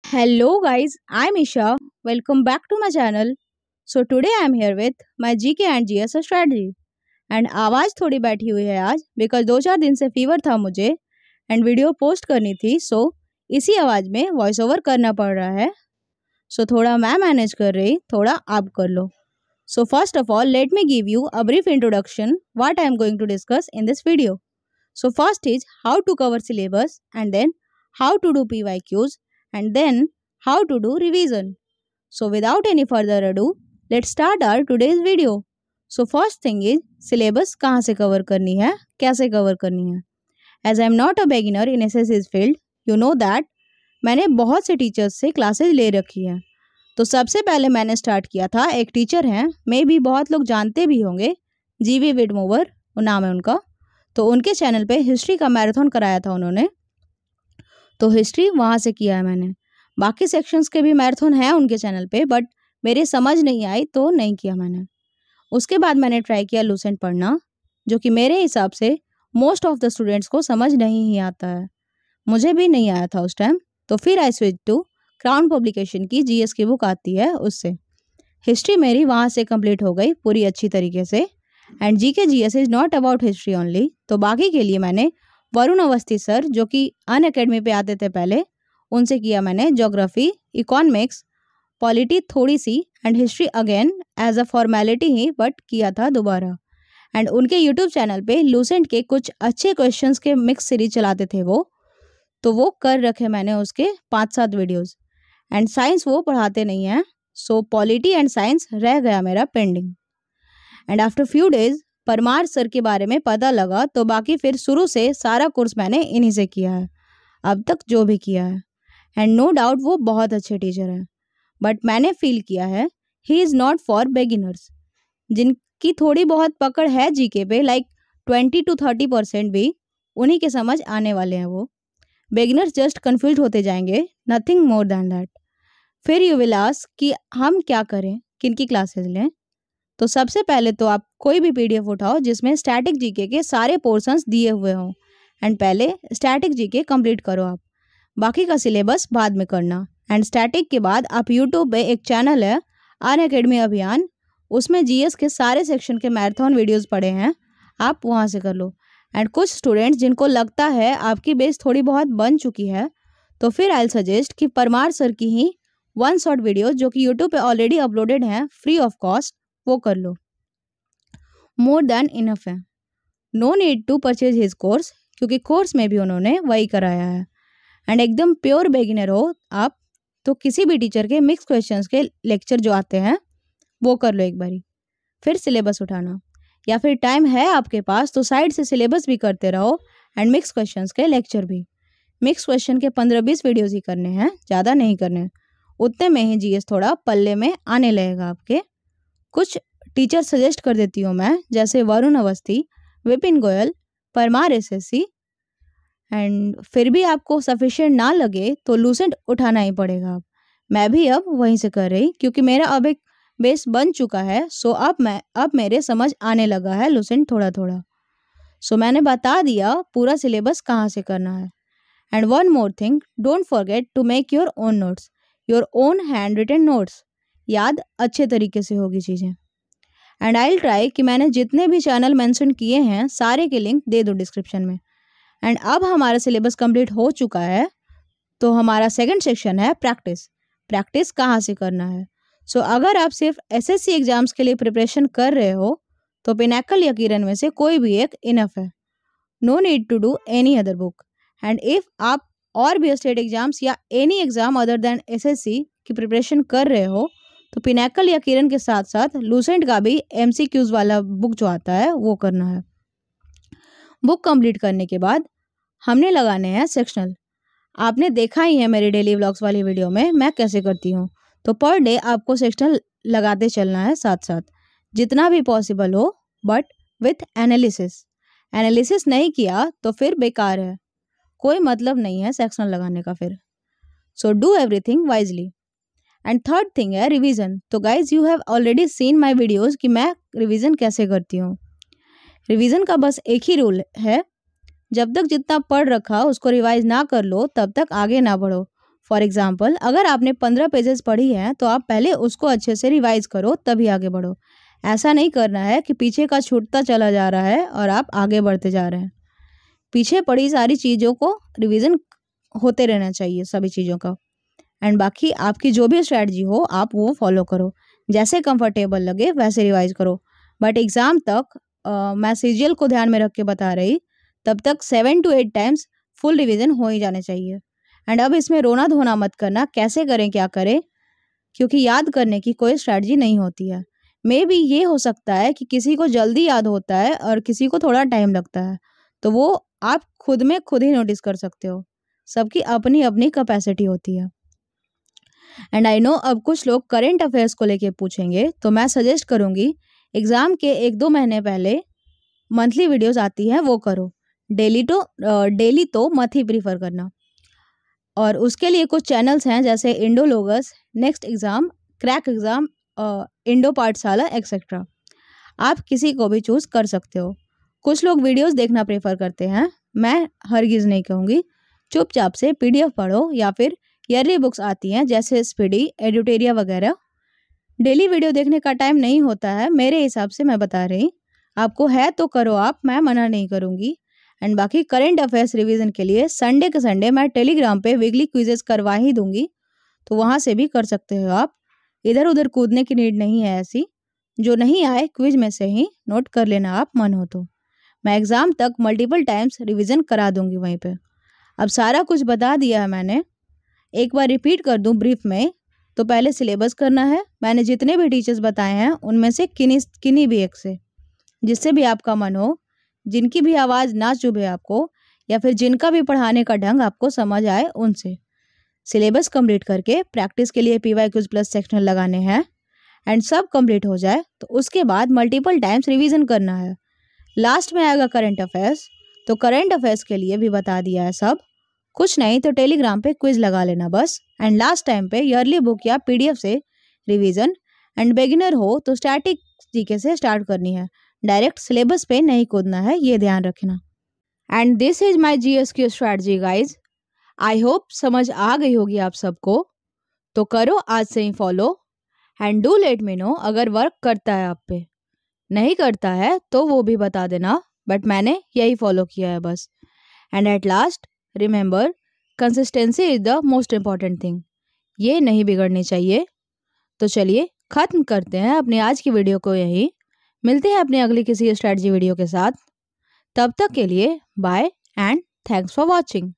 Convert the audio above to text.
Hello guys, I'm Isha. Welcome back to my channel. So today I'm here with my GK and GS strategy. And आवाज़ थोड़ी बैठी हुई है आज because 2-4 दिन से फीवर था मुझे एंड वीडियो पोस्ट करनी थी सो इसी आवाज़ में वॉइस ओवर करना पड़ रहा है. सो थोड़ा मैं मैनेज कर रही, थोड़ा आप कर लो. So first of all let me give you a brief introduction what I am going to discuss in this video. So first is how to cover syllabus and then how to do PYQs and then how to do revision. So without any further ado, let's start our today's video. So first thing is syllabus कहाँ से cover करनी है, कैसे cover करनी है. As I am not a beginner in SSC's field, you know that मैंने बहुत से टीचर्स से क्लासेस ले रखी हैं. तो सबसे पहले मैंने स्टार्ट किया था, एक टीचर हैं, मे भी बहुत लोग जानते भी होंगे, GV विडमोवर वो नाम है उनका. तो उनके चैनल पे हिस्ट्री का मैराथन कराया था उन्होंने, तो हिस्ट्री वहाँ से किया है मैंने. बाकी सेक्शंस के भी मैराथन है उनके चैनल पे बट मेरे समझ नहीं आई तो नहीं किया मैंने. उसके बाद मैंने ट्राई किया लूसेंट पढ़ना, जो कि मेरे हिसाब से मोस्ट ऑफ द स्टूडेंट्स को समझ नहीं ही आता है. मुझे भी नहीं आया था उस टाइम. तो फिर I switch to crown publication की GS की बुक आती है उससे. हिस्ट्री मेरी वहाँ से कंप्लीट हो गई पूरी अच्छी तरीके से. And GK GS is not about history only. तो बाकी के लिए मैंने वरुण अवस्थी सर जो कि अनअकैडमी पे आते थे पहले, उनसे किया मैंने ज्योग्राफी, इकोनॉमिक्स, पॉलिटी थोड़ी सी and history again as a formality ही बट किया था दोबारा. एंड उनके यूट्यूब चैनल पे लूसेंट के कुछ अच्छे क्वेश्चंस के मिक्स सीरीज चलाते थे वो, तो वो कर रखे मैंने उसके 5-7 वीडियोस. एंड साइंस वो पढ़ाते नहीं हैं, सो पॉलिटी एंड साइंस रह गया मेरा pending. And after few days Parmar sir के बारे में पता लगा, तो बाकी फिर शुरू से सारा कोर्स मैंने इन्हीं से किया है अब तक जो भी किया है. एंड नो डाउट वो बहुत अच्छे टीचर हैं, बट मैंने फील किया है he is not for beginners. जिनकी थोड़ी बहुत पकड़ है GK पे, लाइक 20-30% भी, उन्हीं के समझ आने वाले हैं वो. बिगिनर्स जस्ट कन्फ्यूज होते जाएंगे, नथिंग मोर दैन दैट. फिर यू विल आस्क कि हम क्या करें, किन की क्लासेस लें. तो सबसे पहले तो आप कोई भी PDF उठाओ जिसमें स्टैटिक GK के सारे पोर्शंस दिए हुए हों एंड पहले स्टैटिक GK कंप्लीट करो आप. बाकी का सिलेबस बाद में करना. एंड स्टैटिक के बाद आप यूट्यूब पे एक चैनल है अनअकैडमी अभियान, उसमें GS के सारे सेक्शन के मैराथन वीडियोस पड़े हैं, आप वहाँ से कर लो. एंड कुछ स्टूडेंट्स जिनको लगता है आपकी बेस थोड़ी बहुत बन चुकी है, तो फिर आई सजेस्ट कि परमार सर की ही 1 शॉर्ट वीडियो जो कि यूट्यूब पे ऑलरेडी अपलोडेड हैं फ्री ऑफ कॉस्ट, वो कर लो. मोर देन इनफ है. No need to purchase his course, क्योंकि कोर्स में भी उन्होंने वही कराया है. एंड एकदम प्योर बिगिनर हो आप तो किसी भी टीचर के मिक्स क्वेश्चंस के लेक्चर जो आते हैं वो कर लो एक बारी. फिर सिलेबस उठाना, या फिर टाइम है आपके पास तो साइड से सिलेबस भी करते रहो एंड मिक्स क्वेश्चंस के लेक्चर भी. मिक्स क्वेश्चन के 15-20 वीडियोज़ ही करने हैं, ज़्यादा नहीं करने. उतने में ही GS थोड़ा पल्ले में आने लगेगा आपके. कुछ टीचर सजेस्ट कर देती हूँ मैं, जैसे वरुण अवस्थी, विपिन गोयल, परमार SSC. एंड फिर भी आपको सफिशिएंट ना लगे तो लूसेंट उठाना ही पड़ेगा. अब मैं भी अब वहीं से कर रही, क्योंकि मेरा अब एक बेस बन चुका है. सो अब मेरे समझ आने लगा है लूसेंट थोड़ा थोड़ा. सो मैंने बता दिया पूरा सिलेबस कहाँ से करना है. And one more thing, don't forget to make your own notes, your own handwritten notes. याद अच्छे तरीके से होगी चीज़ें. एंड आई विल ट्राई कि मैंने जितने भी चैनल मेंशन किए हैं सारे के लिंक दे दूँ डिस्क्रिप्शन में. एंड अब हमारा सिलेबस कंप्लीट हो चुका है, तो हमारा सेकंड सेक्शन है प्रैक्टिस. प्रैक्टिस कहाँ से करना है. सो अगर आप सिर्फ SSC एग्जाम्स के लिए प्रिपरेशन कर रहे हो तो पिनाकल या किरण में से कोई भी एक इनफ है. No need to do any other book. And if आप और भी स्टेट एग्जाम्स या any exam other than SSC की प्रिपरेशन कर रहे हो तो पिनाकल या किरण के साथ साथ लूसेंट का भी MCQs वाला बुक जो आता है वो करना है. बुक कंप्लीट करने के बाद हमने लगाने हैं सेक्शनल. आपने देखा ही है मेरे डेली व्लॉग्स वाली वीडियो में मैं कैसे करती हूँ. तो पर डे आपको सेक्शनल लगाते चलना है साथ साथ, जितना भी पॉसिबल हो, बट विथ एनालिसिस. एनालिसिस नहीं किया तो फिर बेकार है, कोई मतलब नहीं है सेक्शनल लगाने का फिर. So do everything wisely. And third thing है रिवीजन. तो guys you have already seen my videos कि मैं रिवीजन कैसे करती हूँ. रिवीजन का बस एक ही रूल है, जब तक जितना पढ़ रखा उसको रिवाइज ना कर लो तब तक आगे ना बढ़ो. फॉर एग्जाम्पल अगर आपने 15 पेजेस पढ़ी हैं तो आप पहले उसको अच्छे से रिवाइज करो तभी आगे बढ़ो। ऐसा नहीं करना है कि पीछे का छूटता चला जा रहा है और आप आगे बढ़ते जा रहे हैं। पीछे पढ़ी सारी चीज़ों को रिवीजन होते रहना चाहिए सभी चीज़ों का। एंड बाकी आपकी जो भी स्ट्रैटेजी हो आप वो फॉलो करो, जैसे कंफर्टेबल लगे वैसे रिवाइज करो। बट एग्ज़ाम तक मैं सीजीएल को ध्यान में रख के बता रही, तब तक 7 to 8 टाइम्स फुल रिवीजन हो ही जाने चाहिए। एंड अब इसमें रोना धोना मत करना, कैसे करें क्या करें, क्योंकि याद करने की कोई स्ट्रैटेजी नहीं होती है। मे बी ये हो सकता है कि किसी को जल्दी याद होता है और किसी को थोड़ा टाइम लगता है, तो वो आप खुद में खुद ही नोटिस कर सकते हो। सबकी अपनी अपनी कैपेसिटी होती है। एंड आई नो अब कुछ लोग करेंट अफेयर्स को लेके पूछेंगे, तो मैं सजेस्ट करूँगी एग्ज़ाम के 1-2 महीने पहले मंथली वीडियोस आती हैं वो करो। डेली तो मत ही प्रीफर करना। और उसके लिए कुछ चैनल्स हैं जैसे Indologus, next exam, crack exam, Indo Pathshala etcetera. आप किसी को भी चूज़ कर सकते हो। कुछ लोग वीडियोस देखना प्रेफर करते हैं, मैं हरगिज़ नहीं कहूँगी। चुपचाप से पीडीएफ पढ़ो या फिर ईयरली बुक्स आती हैं जैसे स्पीडी, एडुटेरिया वगैरह। डेली वीडियो देखने का टाइम नहीं होता है मेरे हिसाब से, मैं बता रही। आपको है तो करो आप, मैं मना नहीं करूँगी। एंड बाकी करंट अफेयर्स रिवीजन के लिए संडे के संडे मैं टेलीग्राम पे वीकली क्विजेस करवा ही दूंगी, तो वहाँ से भी कर सकते हो आप। इधर उधर कूदने की नीड नहीं है ऐसी। जो नहीं आए क्विज में से ही नोट कर लेना आप मन हो तो। मैं एग्ज़ाम तक मल्टीपल टाइम्स रिवीजन करा दूंगी वहीं पे। अब सारा कुछ बता दिया है मैंने, एक बार रिपीट कर दूं ब्रीफ में। तो पहले सिलेबस करना है, मैंने जितने भी टीचर्स बताए हैं उनमें से किन्हीं भी एक से, जिससे भी आपका मन हो, जिनकी भी आवाज़ ना चुभे आपको, या फिर जिनका भी पढ़ाने का ढंग आपको समझ आए उनसे। सिलेबस कंप्लीट करके प्रैक्टिस के लिए PYQs प्लस सेक्शनल लगाने हैं। एंड सब कंप्लीट हो जाए तो उसके बाद मल्टीपल टाइम्स रिवीजन करना है। लास्ट में आएगा करंट अफेयर्स, तो करंट अफेयर्स के लिए भी बता दिया है सब। कुछ नहीं तो टेलीग्राम पे क्विज लगा लेना बस। एंड लास्ट टाइम पे ईयरली बुक या PDF से रिवीजन। एंड बिगिनर हो तो स्टैटिक जीके से स्टार्ट करनी है, डायरेक्ट सिलेबस पे नहीं कूदना है, ये ध्यान रखना। And this is my GSQ strategy guys. I hope समझ आ गई होगी आप सबको, तो करो आज से ही follow. And do let me know अगर वर्क करता है आप पे। नहीं करता है तो वो भी बता देना, बट मैंने यही फॉलो किया है बस। And at last remember, consistency is the most important thing. ये नहीं बिगड़नी चाहिए। तो चलिए ख़त्म करते हैं अपनी आज की वीडियो को यहीं। मिलते हैं अपनी अगली किसी स्ट्रैटेजी वीडियो के साथ। तब तक के लिए bye and thanks for watching.